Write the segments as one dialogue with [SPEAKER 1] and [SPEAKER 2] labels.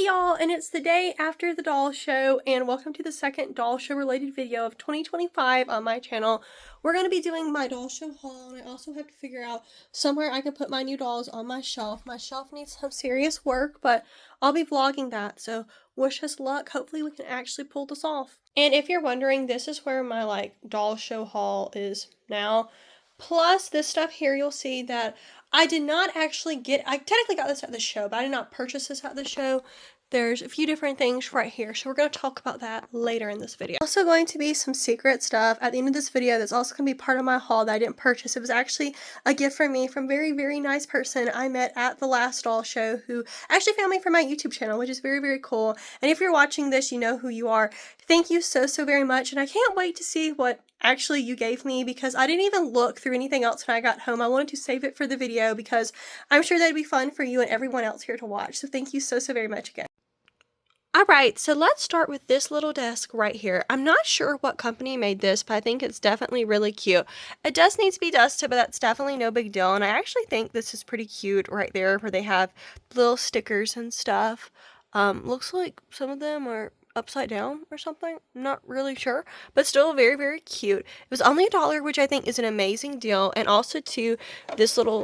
[SPEAKER 1] Hey y'all, and it's the day after the doll show, and welcome to the second doll show related video of 2025 on my channel. We're going to be doing my doll show haul, and I also have to figure out somewhere I can put my new dolls on my shelf. My shelf needs some serious work, but I'll be vlogging that, so wish us luck. Hopefully we can actually pull this off. And if you're wondering, this is where my doll show haul is now. Plus, this stuff here, you'll see that I did not actually get, I technically got this at the show, but I did not purchase this at the show. There's a few different things right here, so we're going to talk about that later in this video. Also going to be some secret stuff at the end of this video that's also going to be part of my haul that I didn't purchase. It was actually a gift from me from a very, very nice person I met at the last doll show who actually found me for my YouTube channel, which is very, very cool. And if you're watching this, you know who you are. Thank you so, so very much, and I can't wait to see what actually you gave me because I didn't even look through anything else when I got home. I wanted to save it for the video because I'm sure that'd be fun for you and everyone else here to watch. So thank you so, so very much again. Alright, so let's start with this little desk right here. I'm not sure what company made this, but I think it's definitely really cute. It does need to be dusted, but that's definitely no big deal. And I actually think this is pretty cute right there where they have little stickers and stuff. Looks like some of them are upside down or something. I'm not really sure, but still very, very cute. It was only $1, which I think is an amazing deal. And also too, this little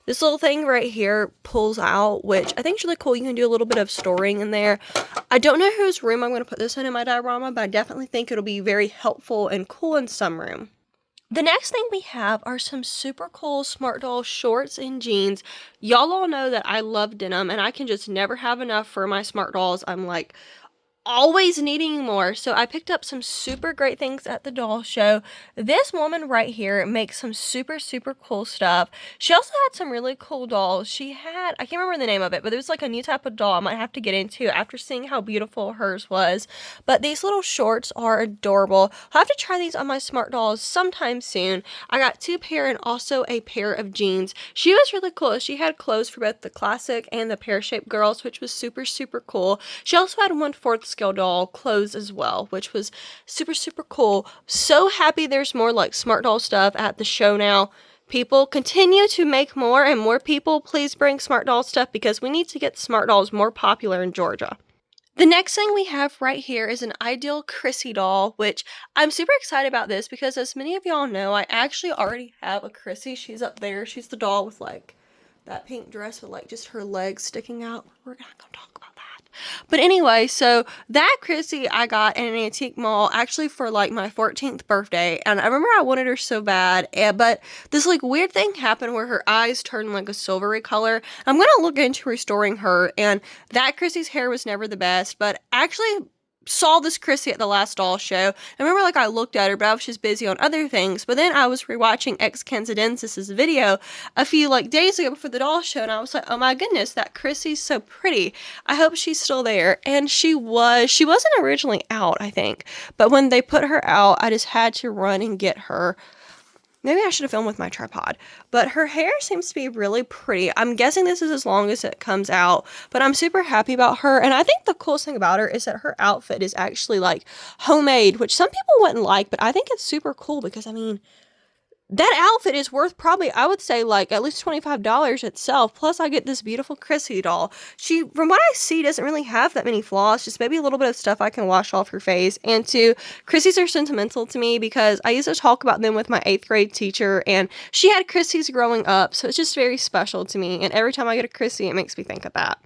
[SPEAKER 1] this little thing right here pulls out, which I think is really cool. You can do a little bit of storing in there. I don't know whose room I'm going to put this in my diorama, but I definitely think it'll be very helpful and cool in some room. The next thing we have are some super cool Smart Doll shorts and jeans. Y'all all know that I love denim, and I can just never have enough for my Smart Dolls. I'm like always needing more, so I picked up some super great things at the doll show. This woman right here makes some super, super cool stuff. She also had some really cool dolls. She had, I can't remember the name of it, but it was like a new type of doll I might have to get into after seeing how beautiful hers was. But these little shorts are adorable. I'll have to try these on my Smart Dolls sometime soon. I got 2 pair and also a pair of jeans. She was really cool. She had clothes for both the classic and the pear-shaped girls, which was super, super cool. She also had 1/4 scale doll clothes as well, which was super, super cool. So happy there's more like Smart Doll stuff at the show now. People continue to make more, and more people please bring Smart Doll stuff because we need to get Smart Dolls more popular in Georgia. The next thing we have right here is an Ideal Chrissy doll, which I'm super excited about this because as many of y'all know, I actually already have a Chrissy. She's up there. She's the doll with like that pink dress with like just her legs sticking out. We're not gonna talk about that. But anyway, so that Chrissy I got in an antique mall actually for like my 14th birthday, and I remember I wanted her so bad, but this like weird thing happened where her eyes turned like a silvery color. I'm gonna look into restoring her, and that Chrissy's hair was never the best, but actually saw this Chrissy at the last doll show. I remember like I looked at her, but I was just busy on other things. But then I was rewatching Ex Canadensis's video a few like days ago before the doll show, and I was like, oh my goodness, that Chrissy's so pretty. I hope she's still there. And she wasn't originally out, I think. But when they put her out, I just had to run and get her. Maybe I should have filmed with my tripod, but her hair seems to be really pretty. I'm guessing this is as long as it comes out, but I'm super happy about her. And I think the coolest thing about her is that her outfit is actually like homemade, which some people wouldn't like, but I think it's super cool because I mean, that outfit is worth probably, I would say, like at least $25 itself. Plus, I get this beautiful Chrissy doll. She, from what I see, doesn't really have that many flaws. Just maybe a little bit of stuff I can wash off her face. And two, Chrissy's are sentimental to me because I used to talk about them with my 8th grade teacher, and she had Chrissy's growing up. So it's just very special to me. And every time I get a Chrissy, it makes me think of that.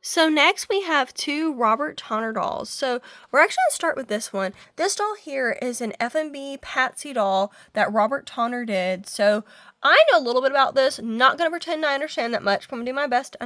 [SPEAKER 1] So next we have 2 Robert Tonner dolls. So we're actually going to start with this one. This doll here is an F&B Patsy doll that Robert Tonner did. So I know a little bit about this, not going to pretend I understand that much, but I'm going to do my best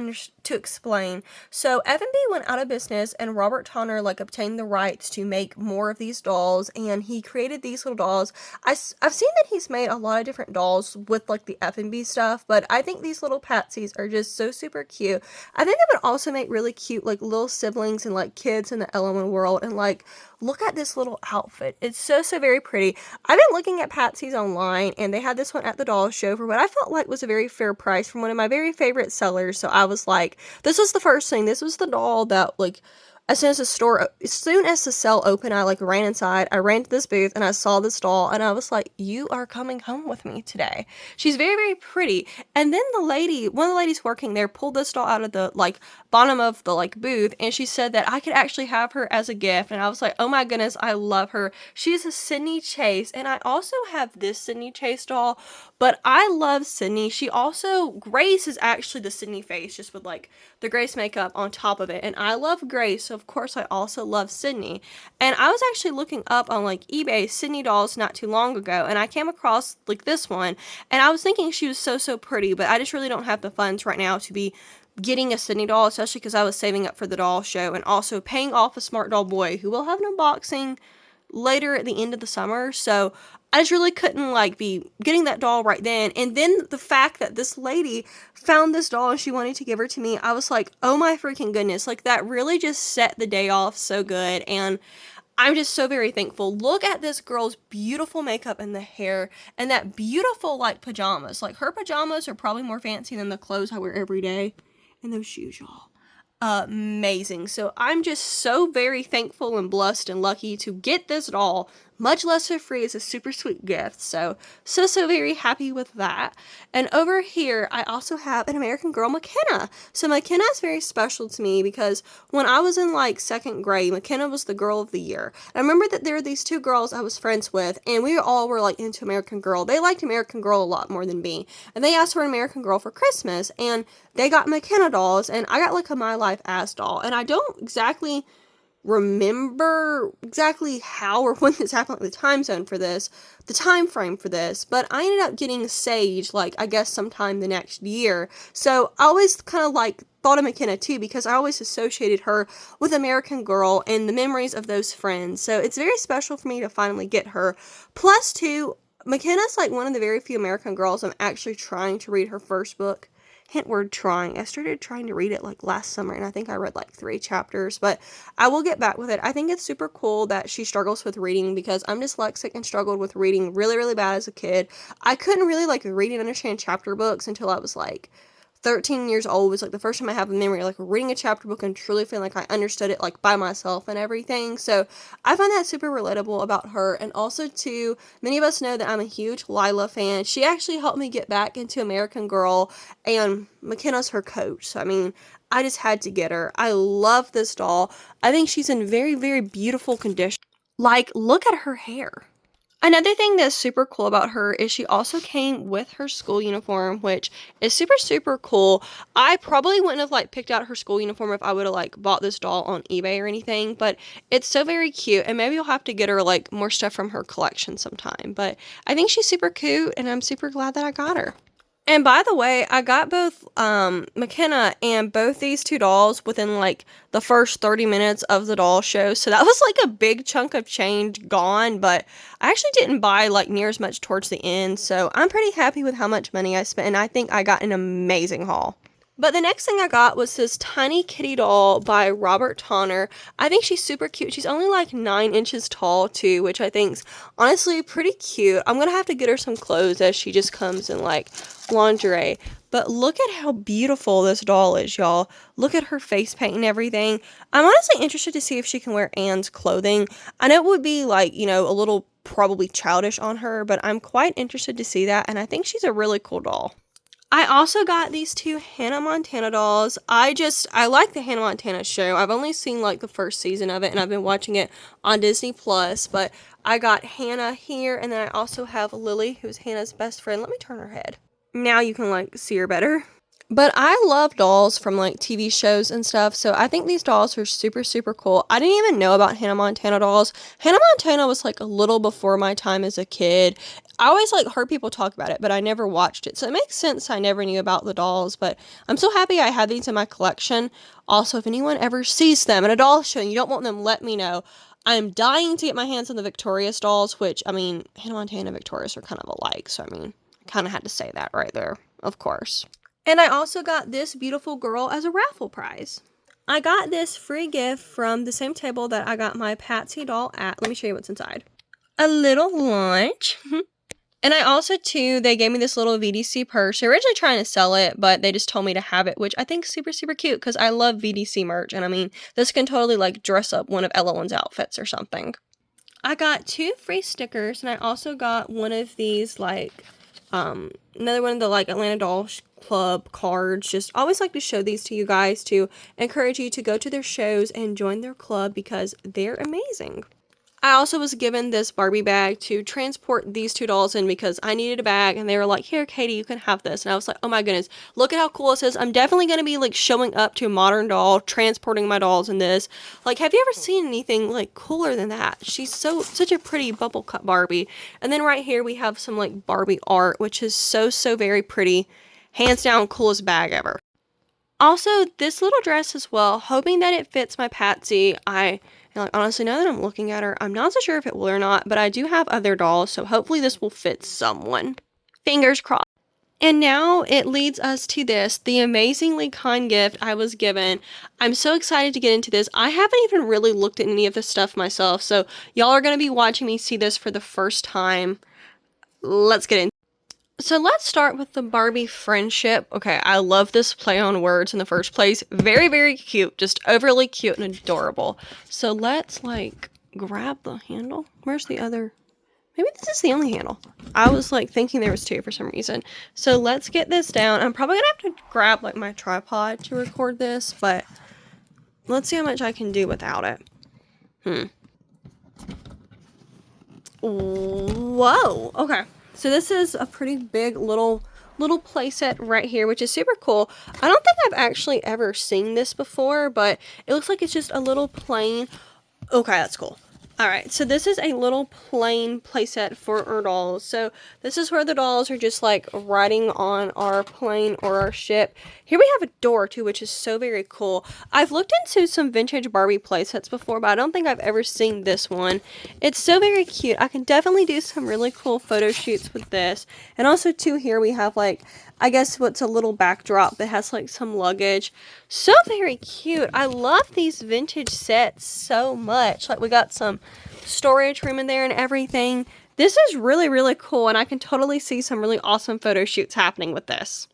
[SPEAKER 1] to explain. So F&B went out of business, and Robert Tonner like obtained the rights to make more of these dolls, and he created these little dolls. I've seen that he's made a lot of different dolls with like the F&B stuff, but I think these little Patsies are just so super cute. I think they would also make really cute like little siblings and like kids in the Element world, and like look at this little outfit. It's so, so very pretty. I've been looking at Patsy's online, and they had this one at the doll show for what I felt like was a very fair price from one of my very favorite sellers. So I was like, this was the first thing. This was the doll that like as soon as the sale opened, I like ran inside. I ran to this booth and I saw this doll and I was like, you are coming home with me today. She's very, very pretty. And then one of the ladies working there pulled this doll out of the like bottom of the like booth, and she said that I could actually have her as a gift. And I was like, oh my goodness, I love her. She's a Sydney Chase, and I also have this Sydney Chase doll, but I love Sydney. Grace is actually the Sydney face, just with like the Grace makeup on top of it. And I love Grace, so of course I also love Sydney. And I was actually looking up on like eBay Sydney dolls not too long ago, and I came across like this one, and I was thinking she was so pretty, but I just really don't have the funds right now to be getting a Sydney doll, especially because I was saving up for the doll show and also paying off a Smart Doll Boy who will have an unboxing later at the end of the summer. So I just really couldn't like be getting that doll right then. And then the fact that this lady found this doll and she wanted to give her to me, I was like, oh my freaking goodness, like that really just set the day off so good. And I'm just so very thankful. Look at this girl's beautiful makeup and the hair and that beautiful like pajamas. Like her pajamas are probably more fancy than the clothes I wear every day. And those shoes, y'all. Amazing. So I'm just so very thankful and blessed and lucky to get this doll, much less for free. It's a super sweet gift. So very happy with that. And over here, I also have an American Girl, McKenna. So McKenna is very special to me because when I was in like second grade, McKenna was the girl of the year. I remember that there were these two girls I was friends with, and we all were like into American Girl. They liked American Girl a lot more than me. And they asked for an American Girl for Christmas, and they got McKenna dolls, and I got like a My Life ass doll. And I don't exactly remember exactly how or when this happened, like the time frame for this, but I ended up getting Sage, like, I guess sometime the next year. So I always kind of like thought of McKenna too, because I always associated her with American Girl and the memories of those friends. So it's very special for me to finally get her. Plus too, McKenna's like one of the very few American Girls I'm actually trying to read her first book. Hint word trying. I started trying to read it like last summer, and I think I read like 3 chapters, but I will get back with it. I think it's super cool that she struggles with reading, because I'm dyslexic and struggled with reading really, really bad as a kid. I couldn't really like read and understand chapter books until I was like 13 years old. Was like the first time I have a memory like reading a chapter book and truly feeling like I understood it like by myself and everything. So I find that super relatable about her. And also too, many of us know that I'm a huge Lila fan. She actually helped me get back into American Girl, and McKenna's her coach. So I mean, I just had to get her. I love this doll. I think she's in very, very beautiful condition. Like, look at her hair. Another thing that's super cool about her is she also came with her school uniform, which is super cool. I probably wouldn't have like picked out her school uniform if I would have like bought this doll on eBay or anything, but it's so very cute, and maybe I'll have to get her like more stuff from her collection sometime. But I think she's super cute, and I'm super glad that I got her. And by the way, I got both McKenna and both these two dolls within like the first 30 minutes of the doll show. So that was like a big chunk of change gone, but I actually didn't buy like near as much towards the end. So I'm pretty happy with how much money I spent, and I think I got an amazing haul. But the next thing I got was this tiny kitty doll by Robert Tonner. I think she's super cute. She's only like 9 inches tall too, which I think's honestly pretty cute. I'm going to have to get her some clothes, as she just comes in like lingerie. But look at how beautiful this doll is, y'all. Look at her face paint and everything. I'm honestly interested to see if she can wear Anne's clothing. I know it would be like, you know, a little probably childish on her, but I'm quite interested to see that. And I think she's a really cool doll. I also got these 2 Hannah Montana dolls. I like the Hannah Montana show. I've only seen like the first season of it, and I've been watching it on Disney Plus, but I got Hannah here, and then I also have Lily, who's Hannah's best friend. Let me turn her head. Now you can like see her better. But I love dolls from like TV shows and stuff, so I think these dolls are super cool. I didn't even know about Hannah Montana dolls. Hannah Montana was like a little before my time as a kid. I always like heard people talk about it, but I never watched it. So it makes sense I never knew about the dolls, but I'm so happy I have these in my collection. Also, if anyone ever sees them at a doll show and you don't want them, let me know. I'm dying to get my hands on the Victorious dolls, which, I mean, Hannah Montana and Victorious are kind of alike, so I mean, I kind of had to say that right there, of course. And I also got this beautiful girl as a raffle prize. I got this free gift from the same table that I got my Patsy doll at. Let me show you what's inside. A little lunch. And I also, too, they gave me this little VDC purse. They're originally trying to sell it, but they just told me to have it, which I think is super, super cute because I love VDC merch. And I mean, this can totally like dress up one of Ella's outfits or something. I got 2 free stickers, and I also got one of these like another one of the like Atlanta Doll Club cards. Just always like to show these to you guys to encourage you to go to their shows and join their club because they're amazing. I also was given this Barbie bag to transport these 2 dolls in because I needed a bag, and they were like, here, Katie, you can have this. And I was like, oh my goodness, look at how cool this is. I'm definitely going to be like showing up to a modern doll, transporting my dolls in this. Like, have you ever seen anything like cooler than that? She's such a pretty bubble cut Barbie. And then right here we have some like Barbie art, which is so very pretty. Hands down, coolest bag ever. Also, this little dress as well, hoping that it fits my Patsy. Like, honestly, now that I'm looking at her, I'm not so sure if it will or not, but I do have other dolls, so hopefully this will fit someone. Fingers crossed. And now it leads us to this, the amazingly kind gift I was given. I'm so excited to get into this. I haven't even really looked at any of this stuff myself, so y'all are going to be watching me see this for the first time. Let's get into it. So let's start with the Barbie friendship. Okay, I love this play on words in the first place. Very, very cute. Just overly cute and adorable. So let's, like, grab the handle. Where's the other? Maybe this is the only handle. I was, like, thinking there was 2 for some reason. So let's get this down. I'm probably gonna have to grab, like, my tripod to record this, but let's see how much I can do without it. Whoa. Okay. So this is a pretty big little playset right here, which is super cool. I don't think I've actually ever seen this before, but it looks like it's just a little plain. Okay, that's cool. Alright, so this is a little plain playset for our dolls. So this is where the dolls are just like riding on our plane or our ship. Here we have a door too, which is so very cool. I've looked into some vintage Barbie playsets before, but I don't think I've ever seen this one. It's so very cute. I can definitely do some really cool photo shoots with this. And also too, here we have like, I guess what's a little backdrop that has like some luggage. So very cute. I love these vintage sets so much. Like we got some storage room in there and everything. This is really, really cool, and I can totally see some really awesome photo shoots happening with this.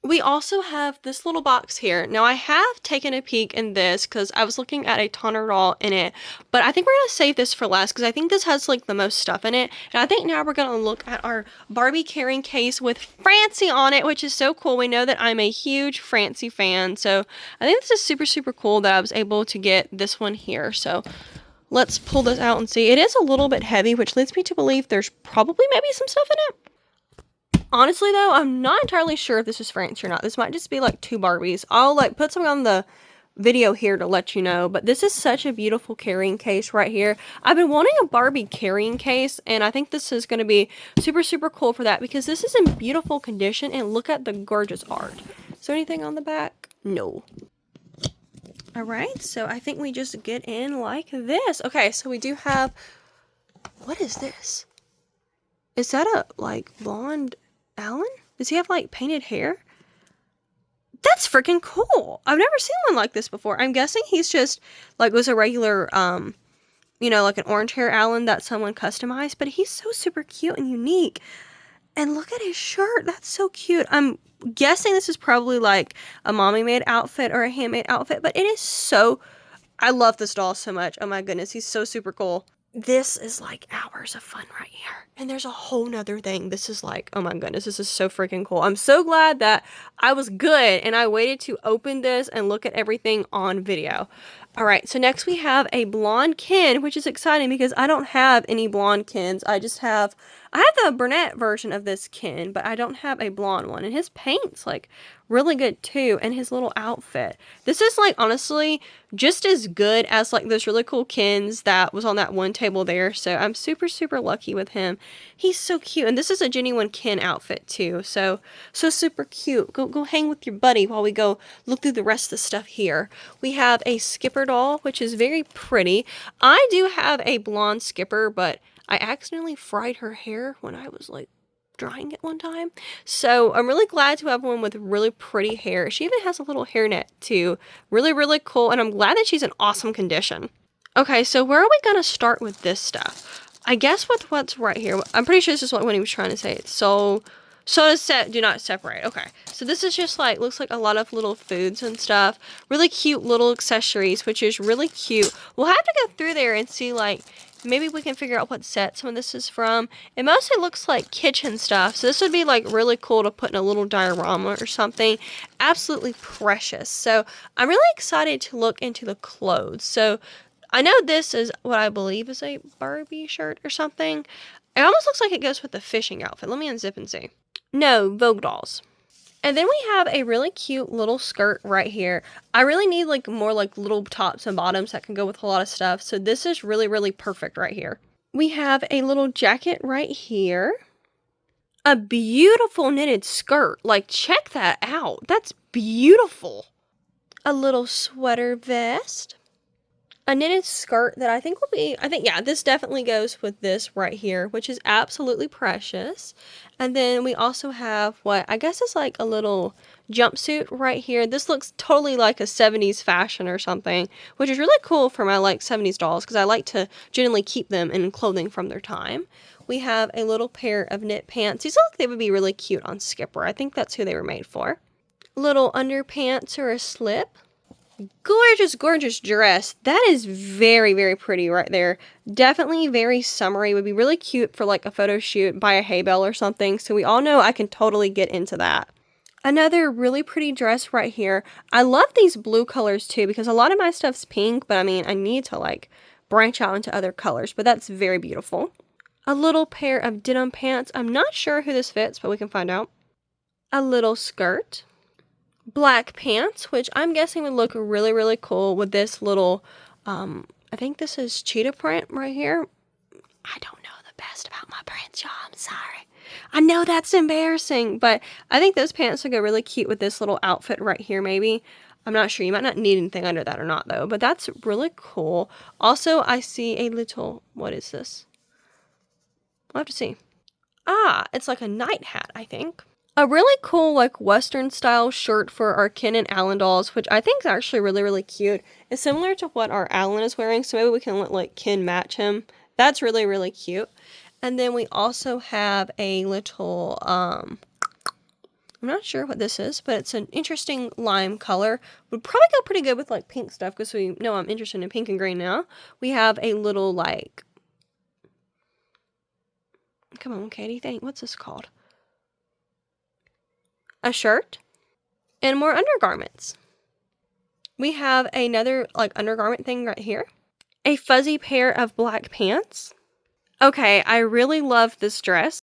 [SPEAKER 1] We also have this little box here. Now, I have taken a peek in this because I was looking at a toner doll in it, but I think we're going to save this for last because I think this has like the most stuff in it. And I think now we're going to look at our Barbie carrying case with Francie on it, which is so cool. We know that I'm a huge Francie fan, so I think this is super, super cool that I was able to get this one here. So let's pull this out and see. It is a little bit heavy, which leads me to believe there's probably maybe some stuff in it. Honestly, though, I'm not entirely sure if this is Francie or not. This might just be, like, 2 Barbies. I'll, like, put something on the video here to let you know. But this is such a beautiful carrying case right here. I've been wanting a Barbie carrying case, and I think this is going to be super, super cool for that because this is in beautiful condition, and look at the gorgeous art. Is there anything on the back? No. Alright, so I think we just get in like this. Okay, so we do have... What is this? Is that a, like, blonde... Alan? Does he have, like, painted hair? That's freaking cool. I've never seen one like this before. I'm guessing he's just, like, was a regular, you know, like an orange hair Alan that someone customized, but he's so super cute and unique. And look at his shirt. That's so cute. I'm guessing this is probably, like, a mommy-made outfit or a handmade outfit, but it is so... I love this doll so much. Oh, my goodness. He's so super cool. This is like hours of fun right here. And there's a whole nother thing. This is like, oh my goodness, this is so freaking cool. I'm so glad that I was good and I waited to open this and look at everything on video. All right, so next we have a blonde Ken, which is exciting because I don't have any blonde Kens. I have the brunette version of this Ken, but I don't have a blonde one. And his paint's like really good too, and his little outfit. This is like honestly just as good as like those really cool Kens that was on that one table there. So I'm super, super lucky with him. He's so cute, and this is a genuine Ken outfit too. So super cute. Go hang with your buddy while we go look through the rest of the stuff here. We have a Skipper doll, which is very pretty. I do have a blonde Skipper, but I accidentally fried her hair when I was like drying it one time. So I'm really glad to have one with really pretty hair. She even has a little hairnet too. Really, really cool. And I'm glad that she's in awesome condition. Okay, so where are we going to start with this stuff? I guess with what's right here, I'm pretty sure this is what when he was trying to say. So do not separate. Okay, so this is just like, looks like a lot of little foods and stuff. Really cute little accessories, which is really cute. We'll have to go through there and see, like, maybe we can figure out what set some of this is from. It mostly looks like kitchen stuff, so this would be like really cool to put in a little diorama or something. Absolutely precious. So I'm really excited to look into the clothes. So I know this is what I believe is a Barbie shirt or something. It almost looks like it goes with the fishing outfit. Let me unzip and see. No, Vogue dolls. And then we have a really cute little skirt right here. I really need like more like little tops and bottoms that can go with a lot of stuff. So this is really, really perfect right here. We have a little jacket right here. A beautiful knitted skirt. Like, check that out. That's beautiful. A little sweater vest. A knitted skirt that I think will be, yeah, this definitely goes with this right here, which is absolutely precious. And then we also have what I guess is like a little jumpsuit right here. This looks totally like a 70s fashion or something, which is really cool for my like 70s dolls because I like to generally keep them in clothing from their time. We have a little pair of knit pants. These look like they would be really cute on Skipper. I think that's who they were made for. Little underpants or a slip. Gorgeous, gorgeous dress. That is very, very pretty right there. Definitely very summery. Would be really cute for like a photo shoot by a hay bale or something. So we all know I can totally get into that. Another really pretty dress right here. I love these blue colors too because a lot of my stuff's pink, but I mean, I need to like branch out into other colors, but that's very beautiful. A little pair of denim pants. I'm not sure who this fits, but we can find out. A little skirt. Black pants, which I'm guessing would look really, really cool with this little, I think this is cheetah print right here. I don't know the best about my prints, y'all. I'm sorry. I know that's embarrassing, but I think those pants would go really cute with this little outfit right here, maybe. I'm not sure. You might not need anything under that or not, though, but that's really cool. Also, I see a little, what is this? We'll have to see. Ah, it's like a night hat, I think. A really cool, like, Western style shirt for our Ken and Alan dolls, which I think is actually really, really cute. It's similar to what our Alan is wearing, so maybe we can let, like, Ken match him. That's really, really cute. And then we also have a little, I'm not sure what this is, but it's an interesting lime color. Would probably go pretty good with, like, pink stuff, because we know I'm interested in pink and green now. We have a little, like, come on, Katie, think, what's this called? A shirt, and more undergarments. We have another like undergarment thing right here. A fuzzy pair of black pants. Okay, I really love this dress.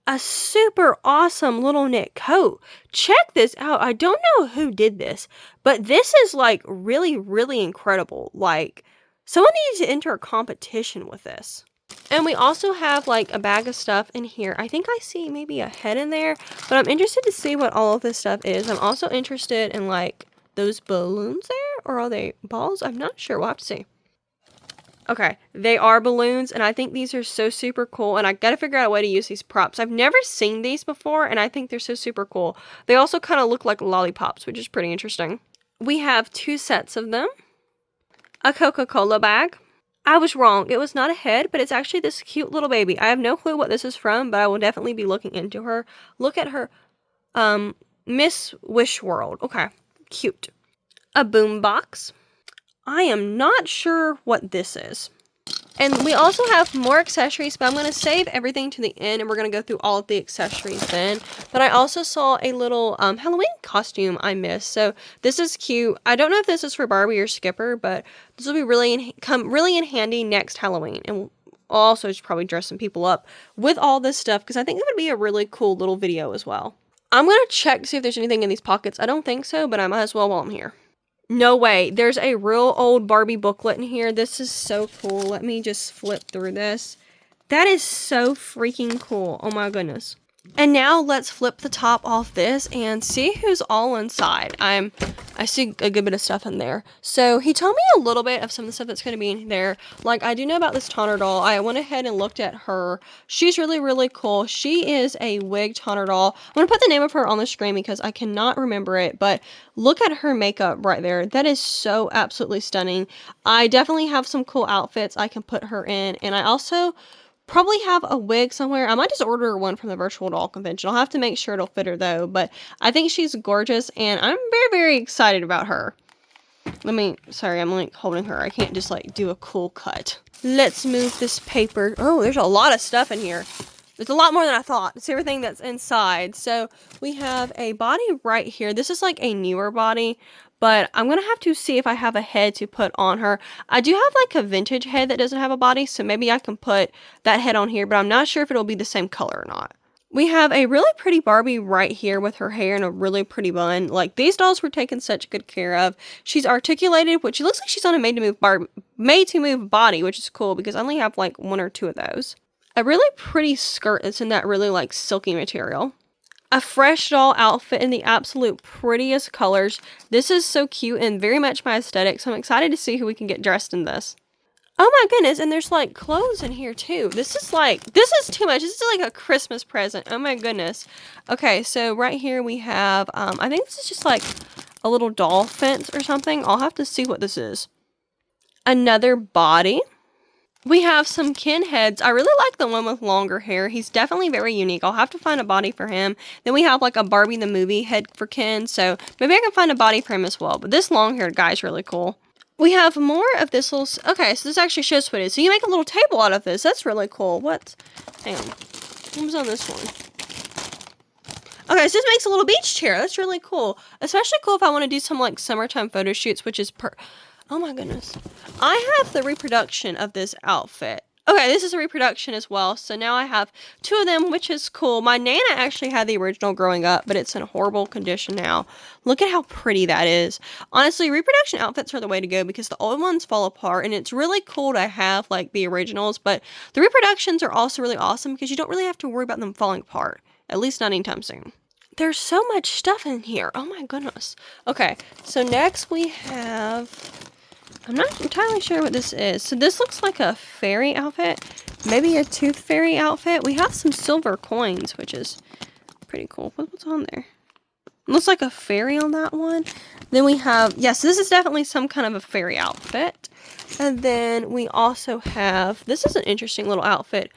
[SPEAKER 1] A super awesome little knit coat. Check this out. I don't know who did this, but this is like really, really incredible. Like, someone needs to enter a competition with this. And we also have like a bag of stuff in here. I think I see maybe a head in there, but I'm interested to see what all of this stuff is. I'm also interested in like those balloons there, or are they balls? I'm not sure. We'll have to see. Okay, they are balloons, and I think these are so super cool, and I gotta figure out a way to use these props. I've never seen these before, and I think they're so super cool. They also kind of look like lollipops, which is pretty interesting. We have 2 sets of them. A Coca-Cola bag. I was wrong. It was not a head, but it's actually this cute little baby. I have no clue what this is from, but I will definitely be looking into her. Look at her. Miss Wish World. Okay, cute. A boom box. I am not sure what this is. And we also have more accessories, but I'm going to save everything to the end, and we're going to go through all of the accessories then. But I also saw a little Halloween costume I missed, so this is cute. I don't know if this is for Barbie or Skipper, but this will be really in handy next Halloween. And we'll also just probably dress some people up with all this stuff, because I think it would be a really cool little video as well. I'm going to check to see if there's anything in these pockets. I don't think so, but I might as well while I'm here. No way. There's a real old Barbie booklet in here. This is so cool. Let me just flip through this. That is so freaking cool. Oh my goodness. And now let's flip the top off this and see who's all inside. I see a good bit of stuff in there. So he told me a little bit of some of the stuff that's going to be in there. Like, I do know about this Tonner doll. I went ahead and looked at her. She's really, really cool. She is a wig Tonner doll. I'm going to put the name of her on the screen because I cannot remember it. But look at her makeup right there. That is so absolutely stunning. I definitely have some cool outfits I can put her in. And I also probably have a wig somewhere. I might just order her one from the virtual doll convention. I'll have to make sure it'll fit her though, but I think she's gorgeous and I'm very, very excited about her. Sorry, I'm like holding her. I can't just like do a cool cut. Let's move this paper. Oh, there's a lot of stuff in here. There's a lot more than I thought. It's everything that's inside. So we have a body right here. This is like a newer body, but I'm going to have to see if I have a head to put on her. I do have like a vintage head that doesn't have a body, so maybe I can put that head on here, but I'm not sure if it'll be the same color or not. We have a really pretty Barbie right here with her hair in a really pretty bun. Like, these dolls were taken such good care of. She's articulated, which she looks like she's on a made to move body, which is cool because I only have like 1 or 2 of those. A really pretty skirt that's in that really like silky material. A fresh doll outfit in the absolute prettiest colors. This is so cute and very much my aesthetic, so I'm excited to see who we can get dressed in this. Oh my goodness, and there's like clothes in here too. This is too much. This is like a Christmas present. Oh my goodness. Okay, so right here we have, I think this is just like a little doll fence or something. I'll have to see what this is. Another body. We have some Ken heads. I really like the one with longer hair. He's definitely very unique. I'll have to find a body for him. Then we have like a Barbie the movie head for Ken, so maybe I can find a body for him as well. But this long-haired guy is really cool. We have more of this little... Okay, so this actually shows what it is. So you make a little table out of this. That's really cool. What? Hang on. What was on this one? Okay, so this makes a little beach chair. That's really cool. Especially cool if I want to do some, like, summertime photo shoots, which is Oh my goodness. I have the reproduction of this outfit. Okay, this is a reproduction as well. So now I have 2 of them, which is cool. My Nana actually had the original growing up, but it's in horrible condition now. Look at how pretty that is. Honestly, reproduction outfits are the way to go because the old ones fall apart, and it's really cool to have like the originals, but the reproductions are also really awesome because you don't really have to worry about them falling apart, at least not anytime soon. There's so much stuff in here. Oh my goodness. Okay, so next we have... I'm not entirely sure what this is. So this looks like a fairy outfit. Maybe a tooth fairy outfit. We have some silver coins, which is pretty cool. What's on there? Looks like a fairy on that one. Then we have... Yes, this is definitely some kind of a fairy outfit. And then we also have... This is an interesting little outfit.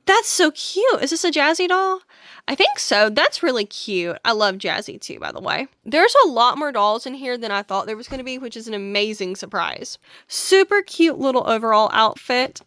[SPEAKER 1] That's so cute. Is this a Jazzy doll? I think so. That's really cute. I love Jazzy too, by the way. There's a lot more dolls in here than I thought there was going to be, which is an amazing surprise. Super cute little overall outfit.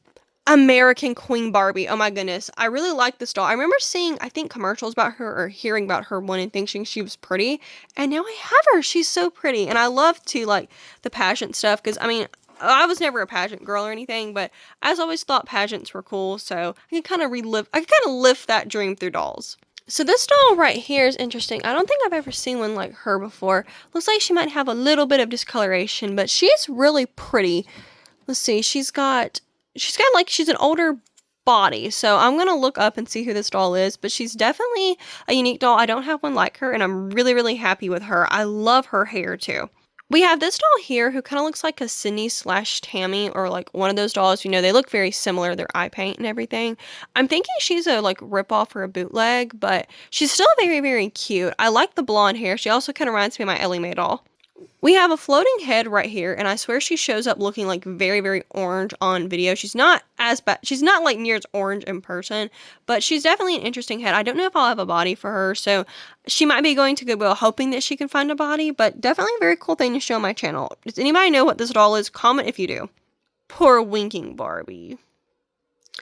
[SPEAKER 1] American Queen Barbie. Oh my goodness. I really like this doll. I remember seeing, I think, commercials about her or hearing about her one and thinking she was pretty. And now I have her. She's so pretty. And I love to like the pageant stuff because, I mean, I was never a pageant girl or anything, but I always thought pageants were cool, so I can kind of lift that dream through dolls. So this doll right here is interesting. I don't think I've ever seen one like her before. Looks like she might have a little bit of discoloration, but she's really pretty. Let's see, she's got like, she's an older body, so I'm gonna look up and see who this doll is, but she's definitely a unique doll. I don't have one like her, and I'm really, really happy with her. I love her hair too. We have this doll here who kind of looks like a Sydney/Tammy, or like one of those dolls, you know, they look very similar, their eye paint and everything. I'm thinking she's a like ripoff or a bootleg, but she's still very, very cute. I like the blonde hair. She also kind of reminds me of my Ellie Mae doll. We have a floating head right here, and I swear she shows up looking like very, very orange on video. She's not as bad. She's not like near as orange in person, but she's definitely an interesting head. I don't know if I'll have a body for her, so she might be going to Goodwill hoping that she can find a body, but definitely a very cool thing to show on my channel. Does anybody know what this doll is? Comment if you do. Poor winking Barbie.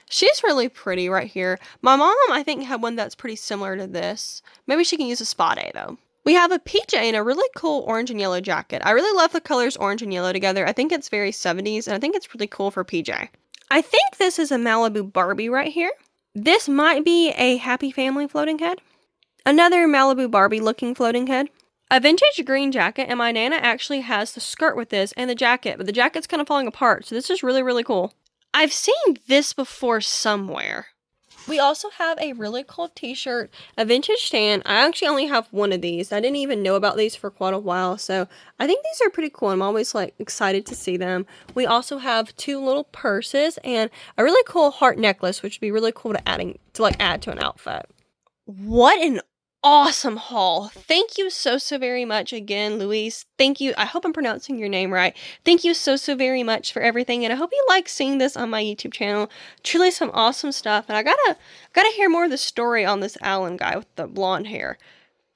[SPEAKER 1] She's really pretty right here. My mom, I think, had one that's pretty similar to this. Maybe she can use a spa day, though. We have a PJ in a really cool orange and yellow jacket. I really love the colors orange and yellow together. I think it's very 70s, and I think it's really cool for PJ. I think this is a Malibu Barbie right here. This might be a Happy Family floating head. Another Malibu Barbie looking floating head. A vintage green jacket, and my Nana actually has the skirt with this and the jacket, but the jacket's kind of falling apart, so this is really, really cool. I've seen this before somewhere. We also have a really cool t-shirt, a vintage stand. I actually only have one of these. I didn't even know about these for quite a while, so I think these are pretty cool. I'm always like excited to see them. We also have 2 little purses and a really cool heart necklace, which would be really cool to add to an outfit. What an awesome haul. Thank you so very much again, Louise. Thank you. I hope I'm pronouncing your name right. Thank you so very much for everything, and I hope you like seeing this on my YouTube channel. Truly some awesome stuff, and I gotta hear more of the story on this Alan guy with the blonde hair.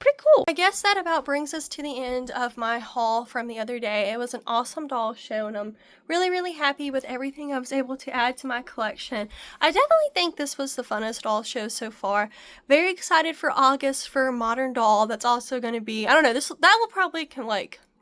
[SPEAKER 1] Pretty cool. I guess that about brings us to the end of my haul from the other day. It was an awesome doll show, and I'm really happy with everything I was able to add to my collection. I definitely think this was the funnest doll show so far. Very excited for August for Modern Doll. That's also going to be, I don't know, that will probably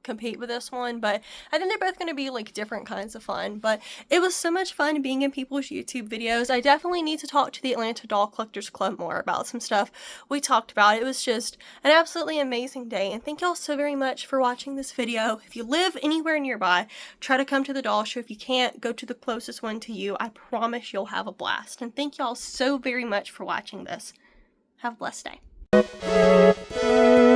[SPEAKER 1] compete with this one, but I think they're both going to be like different kinds of fun. But it was so much fun being in people's YouTube videos. I definitely need to talk to the Atlanta Doll Collectors Club more about some stuff we talked about. It was just an absolutely amazing day, and thank y'all so very much for watching this video. If you live anywhere nearby, try to come to the doll show. If you can't, go to the closest one to you. I promise you'll have a blast, and thank y'all so very much for watching this. Have a blessed day.